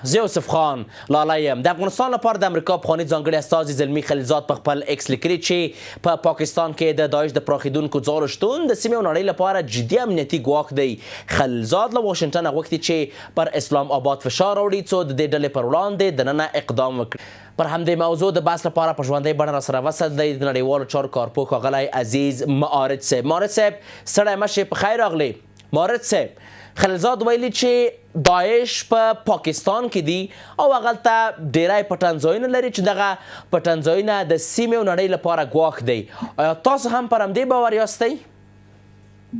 زه یوسف خان لالی یم. د افغانستان لپاره د امریکا پخواني ځانګړي استازي زلمي خلیلزاد په خپل ایکس لیکلي چې په پاکستان کې د داعش د پراخېدونکو ځالو شتون د سیمې او نړۍ لپاره جدي امنیتي ګواښ دی. خلیلزاد له واشنګټنه غوښتي چې پر اسلام آباد فشار راوړي څو د دې ډلې پر وړاندې دننه اقدام وکړي. پر همدې موضوع د بحث لپاره په ژوندۍ بڼه راسره وصل دی د نړیوالو چارو کارپوه ښاغلی عزیز معارض صاحب. معارض صاحب سړی مشې په خیر راغلی. معارض صاحب خلیلزاد ویلي چې داعش په پاکستان کې دي او هغلته ډیری پټنځایونه لري چې دغه پټنځایونه د سیمې او نړۍ لپاره ګواښ دی. آیا تاسو هم پر همدې باور یاستئ؟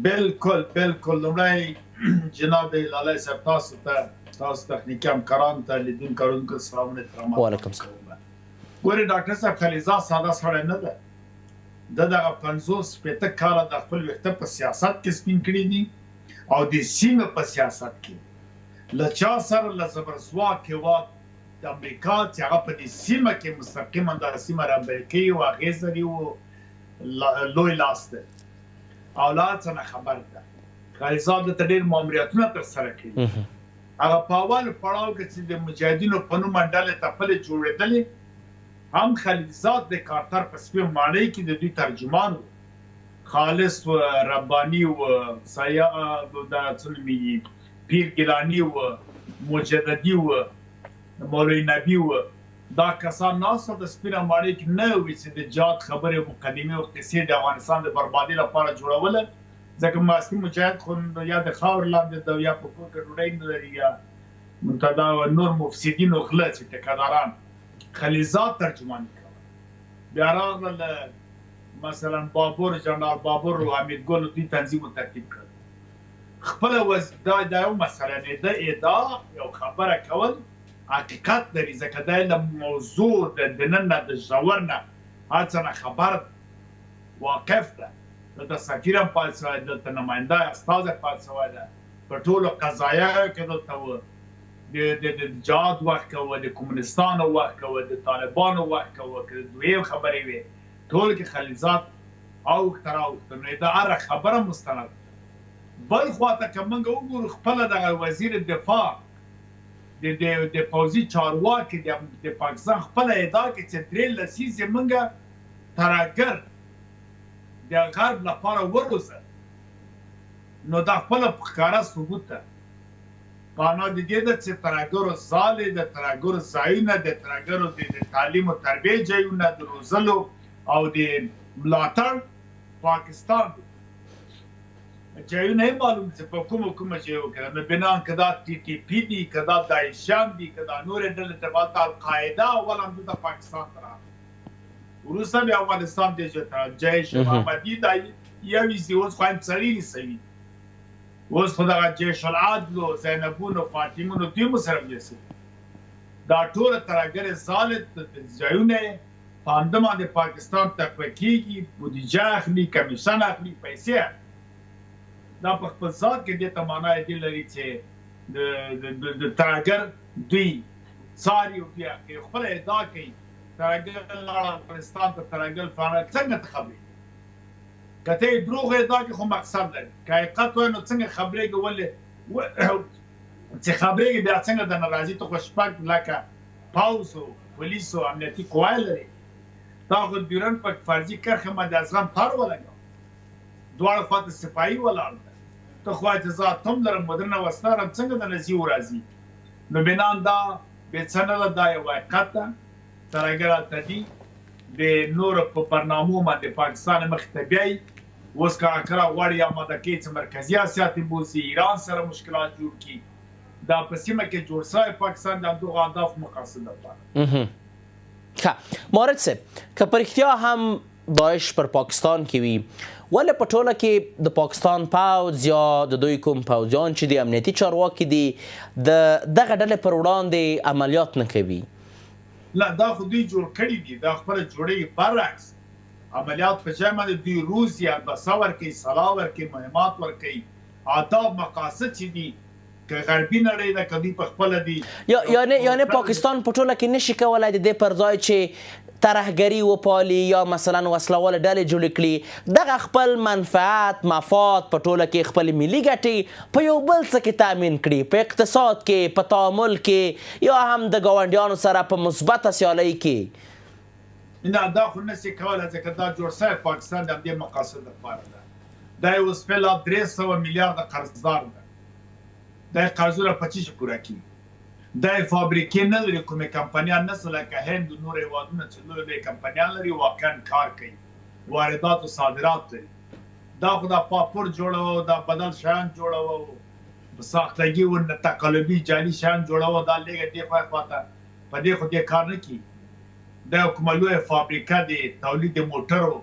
بالکل بالکل. لومړی جناب لالی صاحب تاسو تخنیکي همکارانو ته لیدونکو اورونکو سلامونه احترامات. وعلیکم السلام. ګورې ډاکټر صاحب خلیلزاد ساده سړی نه ده. د دغه 50-60 کاله د خپل وخته په سیاست کې سپین کړي دي او د سیمه په سیاست کې له چا سره له زبرځواک هېواد د امریکا چې هغه په دې سیمه کې مستقیما د سیمه رهبري کوي او اغېز لري او لوی لاس دی. اولاد څه نه خبر ده. خلیلزاد دلته ډېر ماموریتونه ترسره کړي. هغه په اول پړاو کې چې د مجاهدینو په نوم ډلې تپلې جوړېدلې هم خلیلزاد د کارتر په سپین ماڼۍ کې د دوی ترجمان و. خالص و ربانی و سیاح دا څنومېږي پیر ګیلاني و مجددي و مولوي نبي و. دا کسان ناست د سپینه ماڼۍ کې نه وي چې د جهاد خبرې او مقدمې او قصې د افغانستان د بربادۍ لپاره جوړوله. ځکه ماسکي مجاهد خو یا د خاورو لاندې ده یا په کور کې ډوډۍ نه لري یا منتدا نور مفسدین او غله چې ټیکهداران. خلیلزاد ترجماني کوله. بیا راغله مثلا بابور جنرال بابور او حمید ګل دوی تنظیم ترتیب کړ. خپل دا یو مسله نه ده. ادعا یو خبره کول حقیقت لري ځکه دا له موضوع د دننه د ژور نه هڅه نه خبر واقف ده. د سفیر هم پاتې شوی دلته نماینده استازی پاتې شوی ده. په ټولو قضایاو کې دلته د جهاد وخت کوه د کمونستانو وخت کوه د طالبانو وخت کوه که د دویم خبرې وي ټول کې خلیلزاد اوښته راوښته نو د هره خبره مستند. بل خواته که موږ وګورو خپله دغه وزیر دفاع د پوځي چارواکي د پاکستان خپله ادعا کې چې 3 لسیزې موږ ترهګر د غرب لپاره وروزه نو دا خپله په ښکاره ثبوت ده. معنا د دې ده چې ترهګرو ځالې د ترهګرو ځایونه د ترهګرو د تعلیم او تربیې ځایونه د روزلو او د ملاتړ پاکستان ځایونه یې معلوم چې په کومه ځای وکړه. نو بنان که دا TTP دي که دا داعشیان دي که دا نورې ډلې ته القاعده اول هم دلته پاکستان ته راغله. وروسته بیا افغانستان دې ځای ته جیش محمدي دا یو ایسي اوس خو هم سړي نیسوي. اوس خو دغه جیش العدل او زینبون او فاطمون دوی مو سره نیسي. دا ټوله ترهګرې ځالې ځایونه په همده باندې پاکستان تقویه کېږي. بودیجه اخلي کمیشن اخلي پیسې اخلي. دا په خپل ذات کې دې ته معنا دې لري چې د ترهګر دوی څاري او دوی اخلي. خپله ادعا کوي ترهګر لاړه افغانستان ته ترهګر فلانه څنګه ته خبرې که ته یې دروغ ادعا کې خو مقصد لري. که حقیقت وایي نو څنګه خبرېږي ولې چې خبرېږي بیا څنګه درنه راځي. ته خو شپږ لکه پوځ او پولیس او امنیتي قوای لري. دا خو ډیورنډ په فرضي کرښه باندې ازغم تار ولګاو. دواړه خواته سپاهي ولاړ ده. ته خو اجازات هم لرم مدرنه وسله لرم څنګه د نزي وراځي. نو بنان دا بې څه نه ده. دا یو حقیقت ده. ترهګر هلته دي د نورو په برنامو باندې پاکستان مخې ته بیایي. اوس که اکره غواړي اماده کوي چې مرکزي اسیا ته بوځي ایران سره مشکلات جوړ کړي. دا په سیمه کې جوړ شوی پاکستان د همدغو اهدافو مقاصد لپاره. معارض صاحب که په رښتیا هم داعش پر پاکستان کې وي ولې په ټوله کې د پاکستان پوځ یا د دوی کوم پوځیان چې د امنیتي چارواکي دي د دغه ډلې پر وړاندې عملیات نه کوي؟ نه دا خو دوی جوړ کړي دي. دا خپله جوړوي. برعکس عملیات په ځای باندې دوی روز یا البسه ورکوي سلاح ورکوي مهمات ورکوي. اهداف مقاصد چې دي که غربي نړۍ ده که دوی په خپله دي یعنې پاکستان په ټوله کې نشي کولی د دې پر ځای چې ترهګري وپالي یا مثلا وسلواله ډلې جوړې کړي دغه خپل منفعت مفاد په ټوله کې خپلې ملي ګټې په یو بل څه کې تامین کړي په اقتصاد کې په تعامل کې یا هم د ګاونډیانو سره په مثبته سیالۍ کې نه دا خو نشي کولی ځکه دا جوړ شوی پاکستان د همدې مقاصد لپاره ده دا یې اوس فعلا 300 میلیارده قرضدار ده دا یې قرضونه په څه شي پوره کړي دا یې فابریکې نه لري کومې کمپنیان نشته لکه هند و نور هېوادونه چې لوی لوی کمپنیان لري واقعا کار کوي واردات و صادرات لري دا خو دا پاپور جوړوه دا بدل شیان جوړوه ساختگی و تقلبي جعلي شیان جوړوه دا لږه دې خواته په دې خو دې کار نه کوي دا کومه لویه فابریکه د تولید موټرو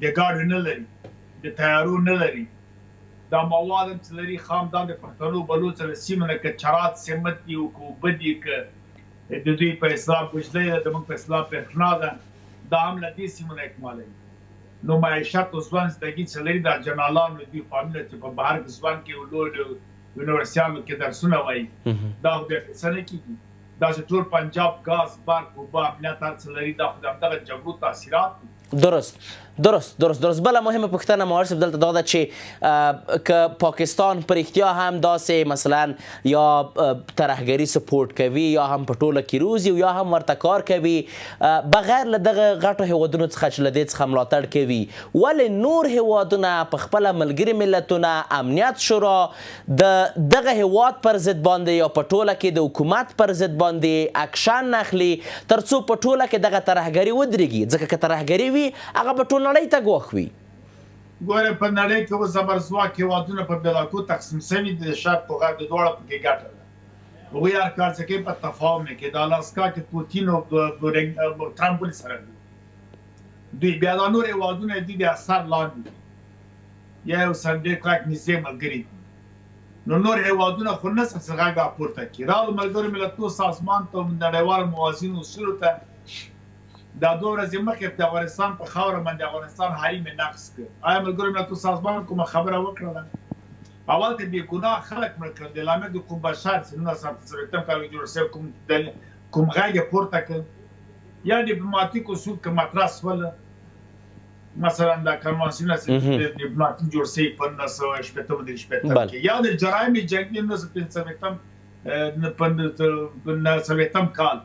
د ګاډیو نه لري د تیارو نه لري دا مواد هم چې لري خام دا د پښتنو بلوڅ له سیمو نه که چرات سمت دي او که اوبه دي که د دوی په اصلاح بجلی ده زموږ په اصلاح برېښنا ده دا هم له دې سیمو نه اکمالوي نو معیشت او ځوان زندګي چې لري دا جنرالان دوی فامیله چې په بهر کې ځوان کې لوی یونیورسیانو کې درسونه وایي دا خو بیا څه نه کېږي دا چې ټول پنجاب ګاز برق اوبه امنیت هر څه لري دا خو د همدغه جګړو تاثیرات دي درست بله مهمه پوښتنه مهار صاحب دلته دا ده چې که پاکستان په رښتیا هم داسې مثلا یا ترهګري سپورټ کوي یا هم په ټوله کې روزي یا هم ورته کار کوي بغیر له دغه غټو هیوادونو څخه چې له دې څخه ملاتړ کوي ولې نور هیوادونه په خپله ملګري ملتونه امنیت شورا د دغه هیواد پر ضد باندې یا په ټوله کې د حکومت پر ضد باندې اکشن نخلي تر څو په ټوله کې دغه ترهګري ودرېږي ځکه که ترهګري وي هغه به ټول نړۍ ته ګواښ وي ګوره په نړۍ کې اوس زبرځواک هېوادونه په بېلابېلو تقسیم شوي دي د شرق او غرب دواړه پکې ګټه ده هغوی هر کار څه کوي په تفاهم نه کې د الاسکا کې پوتین او ټرمپ سره دي دوی بیا دا نور هېوادونه دي د اثر لاندې دي یا یو سره ډېر کلک نږدې ملګري دي نو نور هېوادونه خو نه څه غږ راپورته کړي راغلو ملګرو ملتونو سازمان ته نړیوالو موازینو اصولو ته دا 2 ورځې مخکې د افغانستان په خاوره باندې افغانستان حریم نقض کړ آیا ملګرو ملتونو سازمان کومه خبره وکړله اول ته بې ګناه خلک مړه کړل د لامل د کوم بشر چې 1970 کال کې جوړ شوی کوم غږ یې پورته کړ یا ډیپلوماتیک اصول که مطرح شول مثلا دا کنوانسیون ډیپلوماتیک جوړ شوی په 1980 کې یا د جرایم جنګي 1990 کال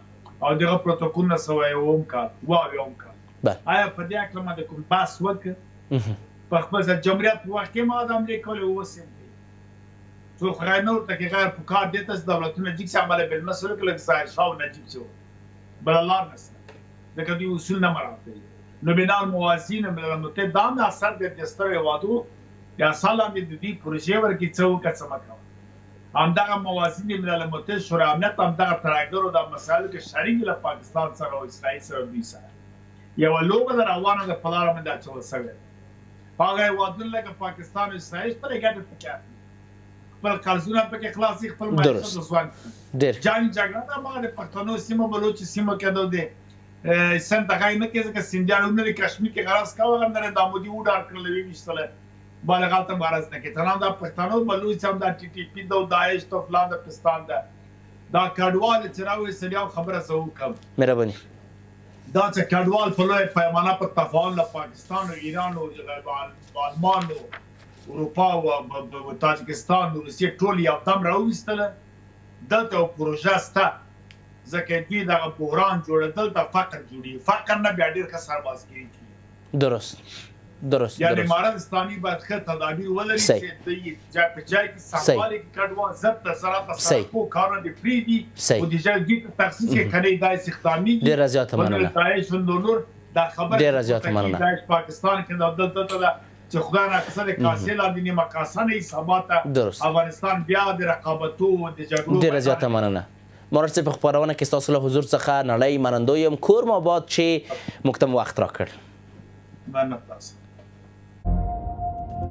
او دغه پروتوکول نه سوی اوم کال واوم کال آیا په دې اړه ما د کوم بحث وکړ په خپل جمهوریت واقع ما د امریکا له وسیم څو خای نو ته کې غیر په کار دته دولتونه چې عمله بل مسله کې ځای شاو نجیب شو بل الله نس دغه دی اصول نه مراته نو بنال موازین ملل متحد دا اثر د دستور وادو یا سلام د دې پروژې ورکی څو کڅمکا همدغه موازین ملل متحد شورا امنیت همدغه ترهګرو د مسایلو کې شریک له پاکستان سره او اسرائیل سره دوی سره یو لوګه د روانه د پلار باندې اچول شوی هغه هېوادونه لکه پاکستان او اسرائیل پرې ګټه پکې خپل قرضونه پکې خلاصي خپل معیشت ځوان جنګ جګړه دا ما د پښتنو سیمه بلوچ سیمه کې دوی سن دغه نه کې ځکه سندیانو نه کشمیر کې غرض کاوه نه د مودي وډار کړل وی وشتله بالغات غرض نه کې تنام د پښتنو بلوچ هم د ټي ټي پی د داعش تو فلان د پاکستان دا کډوال چې راوي سړیو خبره سو کم مهرباني دا چې کډوال په لوی پیمانه په تفاهم له پاکستان او ایران او آلمان او اروپا او تاجکستان او روسیې ټول یو دم راوستله دلته پروژه ستا ځکه دوی دغه بحران جوړېدل د فقر جوړي فقر نه بیا ډېر ښه سرباز کېږي درست یعنی امارات اسلامي باید ښه تدابیر ولري چې دوی په جای کې سموالي کې کډوال ضبط زراعت سرکو کارونه دې پرېږدي او د جای دوی ته تخصیص کې کړی دا استخدامېږي ډېره زیاته مننه داعش نور دا خبره ډېره زیاته مننه داعش پاکستان کې د دلته چې خدای ناکسه د کاسې لاندې نیمه کاسه نه حسابات افغانستان بیا د رقابتو د جګړو ډېره زیاته مننه مهار صاحب په خپرونه کې ستاسو له حضور څخه نړۍ منندوی یم کور مو آباد چې موږ ته وخت راکړ مننه تاسو